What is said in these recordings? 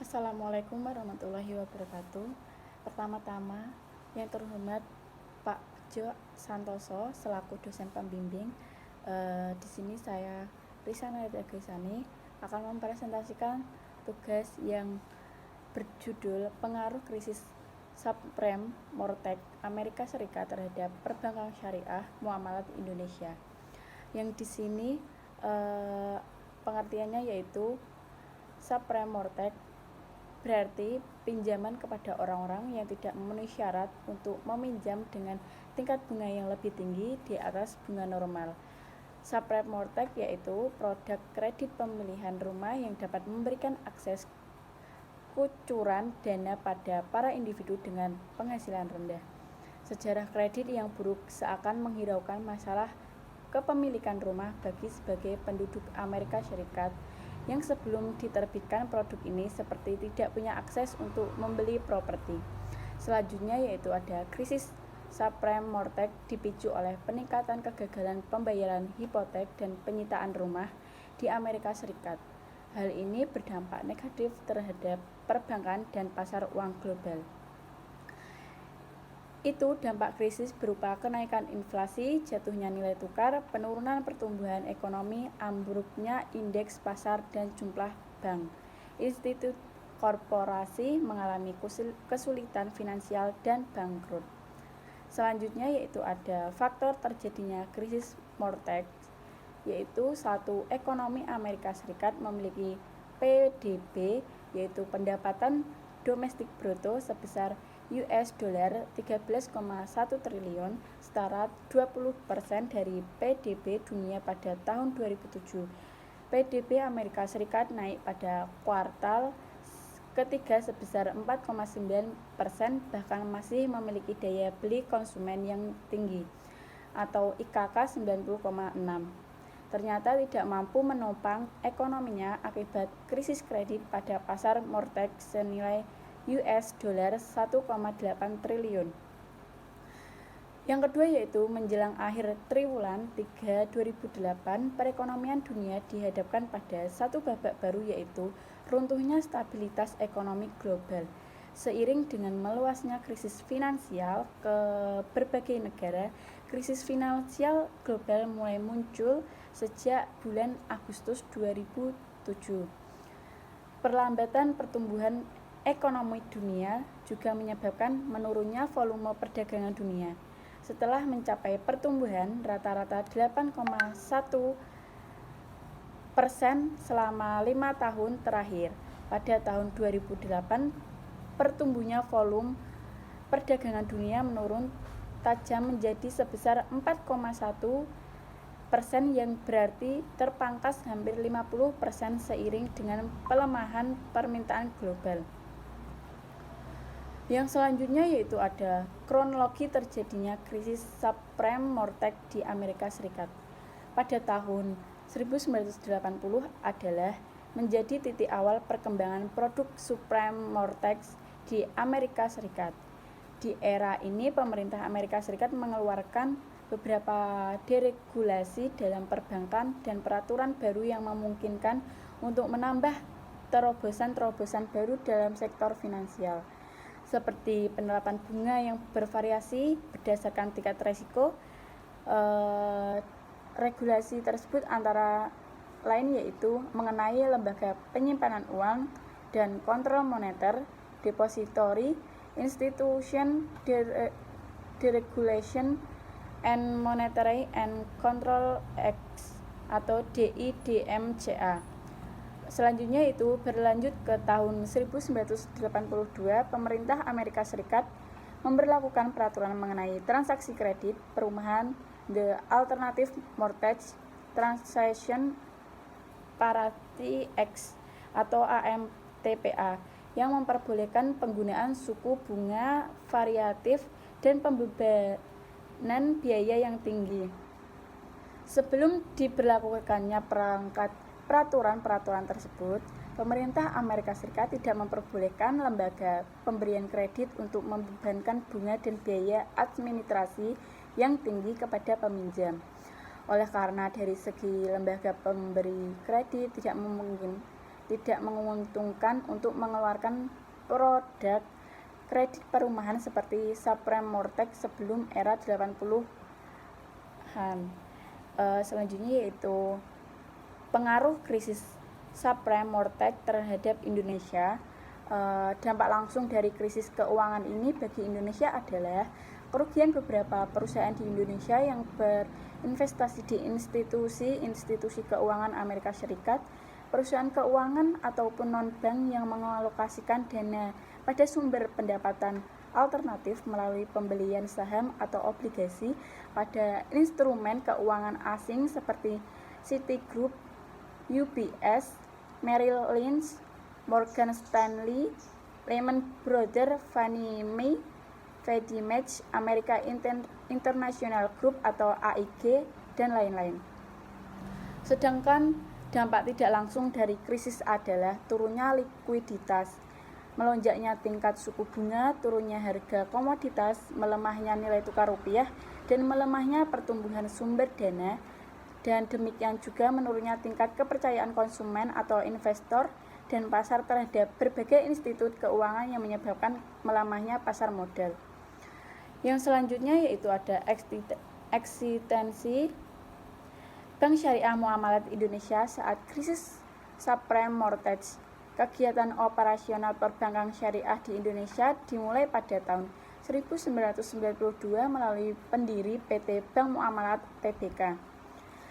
Assalamualaikum warahmatullahi wabarakatuh. Pertama-tama, yang terhormat Pak Jo Santoso selaku dosen pembimbing. Di sini saya Risana Dagesani akan mempresentasikan tugas yang berjudul pengaruh krisis subprime mortgage Amerika Serikat terhadap perbankan syariah muamalat Indonesia. Yang di sini pengertiannya yaitu subprime mortgage berarti pinjaman kepada orang-orang yang tidak memenuhi syarat untuk meminjam dengan tingkat bunga yang lebih tinggi di atas bunga normal. Subprime mortgage yaitu produk kredit pemilihan rumah yang dapat memberikan akses kucuran dana pada para individu dengan penghasilan rendah. Sejarah kredit yang buruk seakan menghiraukan masalah kepemilikan rumah bagi sebagai penduduk Amerika Serikat yang sebelum diterbitkan produk ini seperti tidak punya akses untuk membeli properti. Selanjutnya yaitu ada krisis subprime mortgage dipicu oleh peningkatan kegagalan pembayaran hipotek dan penyitaan rumah di Amerika Serikat. Hal ini berdampak negatif terhadap perbankan dan pasar uang global. Itu dampak krisis berupa kenaikan inflasi, jatuhnya nilai tukar, penurunan pertumbuhan ekonomi, ambruknya indeks pasar dan jumlah bank. Institut korporasi mengalami kesulitan finansial dan bangkrut. Selanjutnya yaitu ada faktor terjadinya krisis mortgage, yaitu satu, ekonomi Amerika Serikat memiliki PDB yaitu pendapatan domestik bruto sebesar US dollar 13,1 triliun, setara 20% dari PDB dunia pada tahun 2007. PDB Amerika Serikat naik pada kuartal ketiga sebesar 4,9%, bahkan masih memiliki daya beli konsumen yang tinggi atau IKK 90,6. Ternyata tidak mampu menopang ekonominya akibat krisis kredit pada pasar mortgage senilai US dollar 1,8 triliun. Yang kedua yaitu menjelang akhir triwulan 3 2008, perekonomian dunia dihadapkan pada satu babak baru yaitu runtuhnya stabilitas ekonomi global. Seiring dengan meluasnya krisis finansial ke berbagai negara, krisis finansial global mulai muncul sejak bulan Agustus 2007. Perlambatan pertumbuhan ekonomi dunia juga menyebabkan menurunnya volume perdagangan dunia. Setelah mencapai pertumbuhan rata-rata 8,1% selama 5 tahun terakhir, pada tahun 2008 pertumbuhnya volume perdagangan dunia menurun tajam menjadi sebesar 4,1%, yang berarti terpangkas hampir 50% seiring dengan pelemahan permintaan global. Yang selanjutnya yaitu ada kronologi terjadinya krisis subprime mortgage di Amerika Serikat. Pada tahun 1980 adalah menjadi titik awal perkembangan produk subprime mortgage di Amerika Serikat. Di era ini pemerintah Amerika Serikat mengeluarkan beberapa deregulasi dalam perbankan dan peraturan baru yang memungkinkan untuk menambah terobosan-terobosan baru dalam sektor finansial, seperti penerapan bunga yang bervariasi berdasarkan tingkat risiko. Regulasi tersebut antara lain yaitu mengenai lembaga penyimpanan uang dan kontrol moneter, depository institution, deregulation and monetary and control Act atau DIDMCA. Selanjutnya itu berlanjut ke tahun 1982, pemerintah Amerika Serikat memberlakukan peraturan mengenai transaksi kredit perumahan, The Alternative Mortgage Transaction Parity Act atau AMTPA, yang memperbolehkan penggunaan suku bunga variatif dan pembebanan biaya yang tinggi. Sebelum diberlakukannya peraturan-peraturan tersebut, pemerintah Amerika Serikat tidak memperbolehkan lembaga pemberian kredit untuk membebankan bunga dan biaya administrasi yang tinggi kepada peminjam. Oleh karena dari segi lembaga pemberi kredit tidak tidak menguntungkan untuk mengeluarkan produk kredit perumahan seperti subprime mortgage sebelum era 80-an. Selanjutnya yaitu pengaruh krisis subprime mortgage terhadap Indonesia. Dampak langsung dari krisis keuangan ini bagi Indonesia adalah kerugian beberapa perusahaan di Indonesia yang berinvestasi di institusi keuangan Amerika Serikat, perusahaan keuangan ataupun non-bank yang mengalokasikan dana pada sumber pendapatan alternatif melalui pembelian saham atau obligasi pada instrumen keuangan asing seperti Citigroup, UBS, Merrill Lynch, Morgan Stanley, Lehman Brothers, Fannie Mae, Freddie Mac, American International Group atau AIG, dan lain-lain. Sedangkan dampak tidak langsung dari krisis adalah turunnya likuiditas, melonjaknya tingkat suku bunga, turunnya harga komoditas, melemahnya nilai tukar rupiah, dan melemahnya pertumbuhan sumber dana, dan demikian juga menurunnya tingkat kepercayaan konsumen atau investor dan pasar terhadap berbagai institut keuangan yang menyebabkan melemahnya pasar modal. Yang selanjutnya yaitu ada eksistensi Bank Syariah Muamalat Indonesia saat krisis subprime mortgage. Kegiatan operasional perbankan syariah di Indonesia dimulai pada tahun 1992 melalui pendiri PT Bank Muamalat Tbk.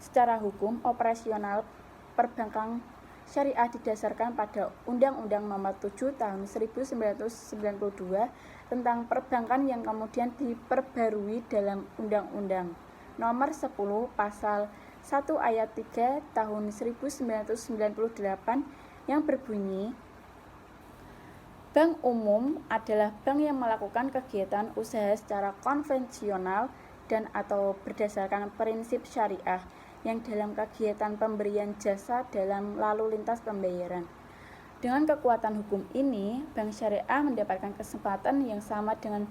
Secara hukum, operasional perbankan syariah didasarkan pada Undang-Undang Nomor 7 Tahun 1992 tentang perbankan yang kemudian diperbarui dalam Undang-Undang Nomor 10 Pasal 1 Ayat 3 Tahun 1998 yang berbunyi, Bank umum adalah bank yang melakukan kegiatan usaha secara konvensional dan atau berdasarkan prinsip syariah yang dalam kegiatan pemberian jasa dalam lalu lintas pembayaran. Dengan kekuatan hukum ini, bank syariah mendapatkan kesempatan yang sama dengan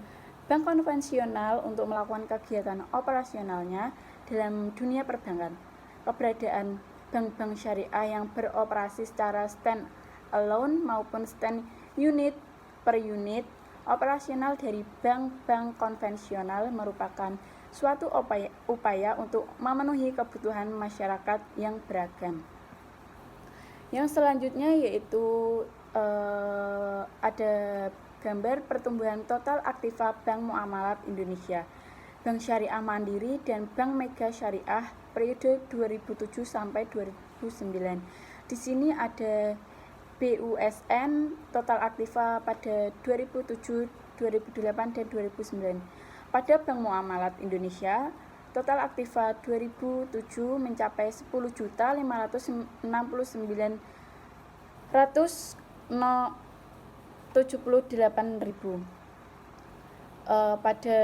bank konvensional untuk melakukan kegiatan operasionalnya dalam dunia perbankan. Keberadaan bank-bank syariah yang beroperasi secara stand alone maupun stand unit per unit operasional dari bank-bank konvensional merupakan suatu upaya untuk memenuhi kebutuhan masyarakat yang beragam. Yang selanjutnya yaitu ada gambar pertumbuhan total aktiva Bank Muamalat Indonesia, Bank Syariah Mandiri, dan Bank Mega Syariah periode 2007 sampai 2009. Di sini ada BUSN total aktiva pada 2007, 2008, dan 2009. Pada Bank Muamalat Indonesia, total aktiva 2007 mencapai 10.599.078.000. Pada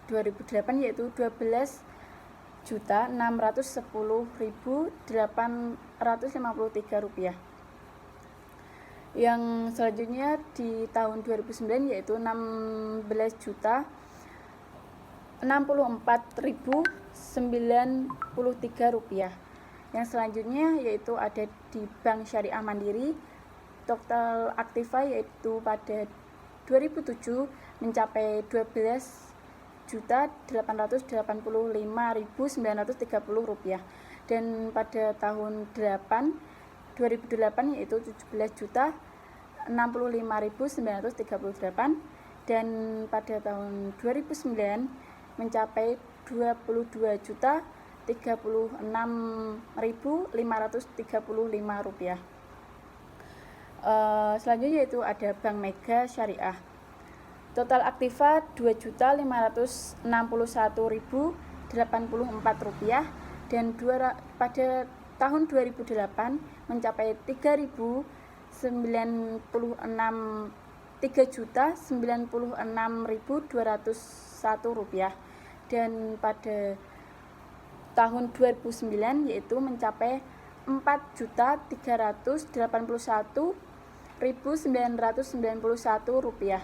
2008 yaitu 12.610.853 rupiah. Yang selanjutnya di tahun 2009 yaitu 16.064.093 rupiah. Yang selanjutnya yaitu ada di Bank Syariah Mandiri, total aktiva yaitu pada 2007 mencapai 12.885.930 rupiah, dan pada tahun 2008 yaitu 17.065.938, dan pada tahun 2009 mencapai 22.036.535 rupiah. Selanjutnya yaitu ada Bank Mega Syariah. Total aktiva 2.561.084 rupiah, dan pada tahun 2008 mencapai 3.096.201 rupiah, dan pada tahun 2009 yaitu mencapai 4.381.991 rupiah.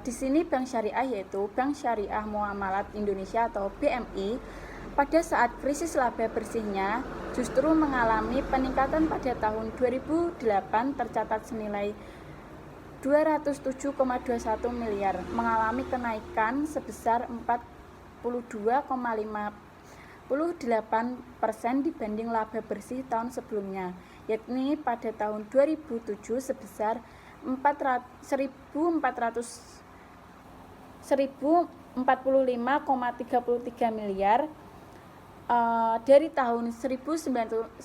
Di sini bank syariah yaitu Bank Syariah Muamalat Indonesia atau BMI Pada saat krisis laba bersihnya justru mengalami peningkatan. Pada tahun 2008 tercatat senilai 207,21 miliar, mengalami kenaikan sebesar 42,58% dibanding laba bersih tahun sebelumnya, yakni pada tahun 2007 sebesar 1.045,33 miliar. Dari tahun 1998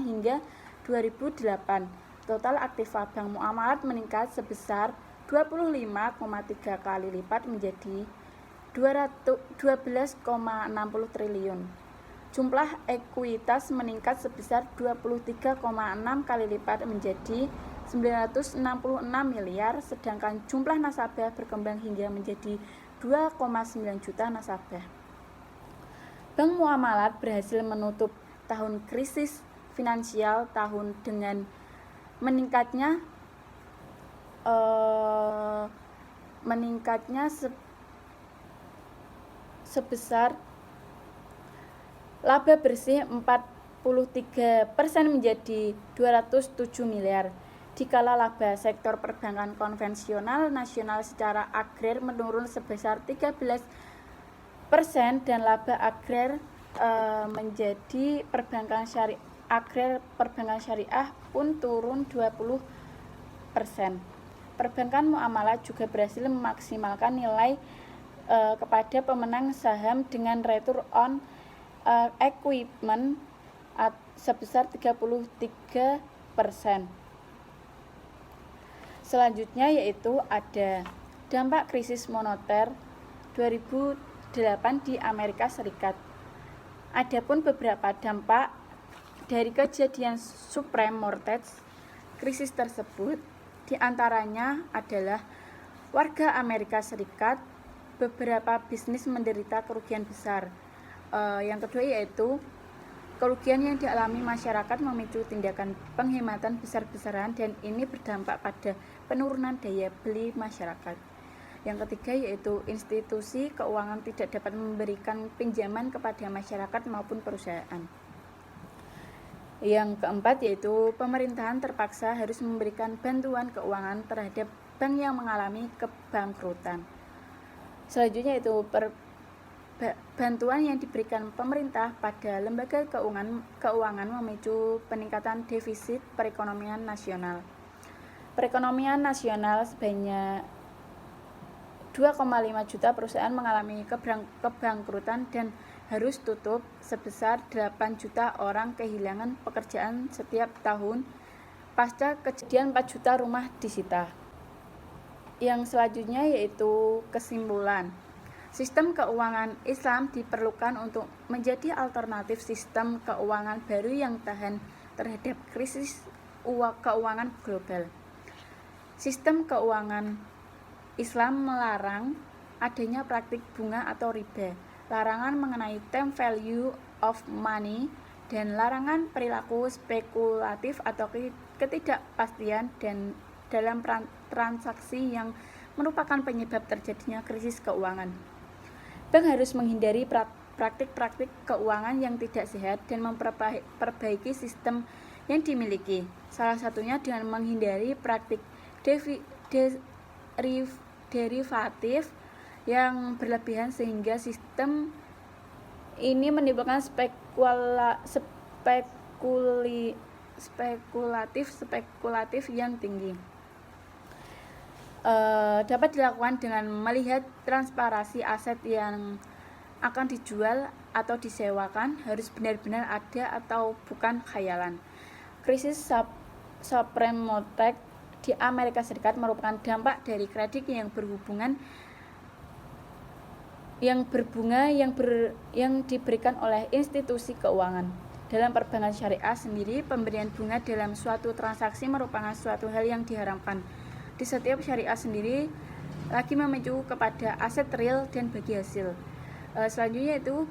hingga 2008, total aktiva Bank Muamalat meningkat sebesar 25,3 kali lipat menjadi 12,60 triliun. Jumlah ekuitas meningkat sebesar 23,6 kali lipat menjadi 966 miliar, sedangkan jumlah nasabah berkembang hingga menjadi 2,9 juta nasabah. Bank Muamalat berhasil menutup tahun krisis finansial tahun dengan meningkatnya sebesar laba bersih 43% menjadi 207 miliar. Dikala laba sektor perbankan konvensional nasional secara agrer menurun sebesar 13% dan laba agrer menjadi perbankan syariah pun turun 20%. Perbankan muamalah juga berhasil memaksimalkan nilai kepada pemenang saham dengan return on equipment sebesar 33%. Selanjutnya yaitu ada dampak krisis moneter 2008 di Amerika Serikat. Adapun beberapa dampak dari kejadian subprime mortgage krisis tersebut diantaranya adalah warga Amerika Serikat, beberapa bisnis menderita kerugian besar. Yang kedua yaitu kerugian yang dialami masyarakat memicu tindakan penghematan besar-besaran dan ini berdampak pada penurunan daya beli masyarakat. Yang ketiga yaitu institusi keuangan tidak dapat memberikan pinjaman kepada masyarakat maupun perusahaan. Yang keempat yaitu pemerintahan terpaksa harus memberikan bantuan keuangan terhadap bank yang mengalami kebangkrutan. Selanjutnya yaitu bantuan yang diberikan pemerintah pada lembaga keuangan memicu peningkatan defisit perekonomian nasional. Perekonomian nasional sebanyak 2,5 juta perusahaan mengalami kebangkrutan dan harus tutup, sebesar 8 juta orang kehilangan pekerjaan setiap tahun pasca kejadian 4 juta rumah disita. Yang selanjutnya yaitu kesimpulan. Sistem keuangan Islam diperlukan untuk menjadi alternatif sistem keuangan baru yang tahan terhadap krisis keuangan global. Sistem keuangan Islam melarang adanya praktik bunga atau riba, larangan mengenai time value of money, dan larangan perilaku spekulatif atau ketidakpastian dan dalam transaksi yang merupakan penyebab terjadinya krisis keuangan. Bank harus menghindari praktik-praktik keuangan yang tidak sehat dan memperbaiki sistem yang dimiliki. Salah satunya dengan menghindari praktik derivatif yang berlebihan sehingga sistem ini menimbulkan spekulatif yang tinggi. Dapat dilakukan dengan melihat transparansi aset yang akan dijual atau disewakan harus benar-benar ada atau bukan khayalan. Krisis subprime mortgage di Amerika Serikat merupakan dampak dari kredit yang berbunga yang diberikan oleh institusi keuangan. Dalam perbankan syariah sendiri, pemberian bunga dalam suatu transaksi merupakan suatu hal yang diharamkan. Di setiap syariah sendiri lagi memicu kepada aset real dan bagi hasil. Selanjutnya itu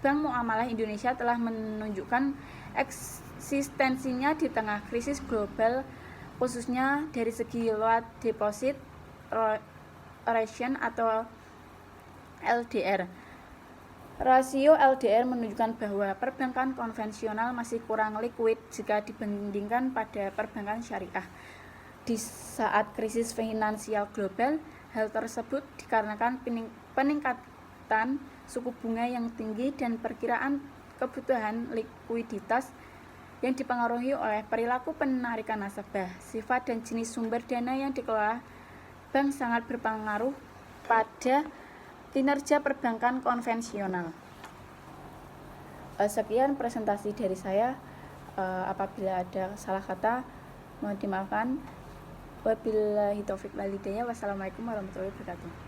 Bank Muamalah Indonesia telah menunjukkan eksistensinya di tengah krisis global, khususnya dari segi loan deposit ratio atau LDR. Rasio LDR menunjukkan bahwa perbankan konvensional masih kurang likuid jika dibandingkan pada perbankan syariah. Di saat krisis finansial global, hal tersebut dikarenakan peningkatan suku bunga yang tinggi dan perkiraan kebutuhan likuiditas yang dipengaruhi oleh perilaku penarikan nasabah. Sifat dan jenis sumber dana yang dikelola bank sangat berpengaruh pada kinerja perbankan konvensional. Sekian presentasi dari saya. Apabila ada salah kata, mohon dimaafkan. Wabillahi taufiq wal hidayah. Wassalamualaikum warahmatullahi wabarakatuh.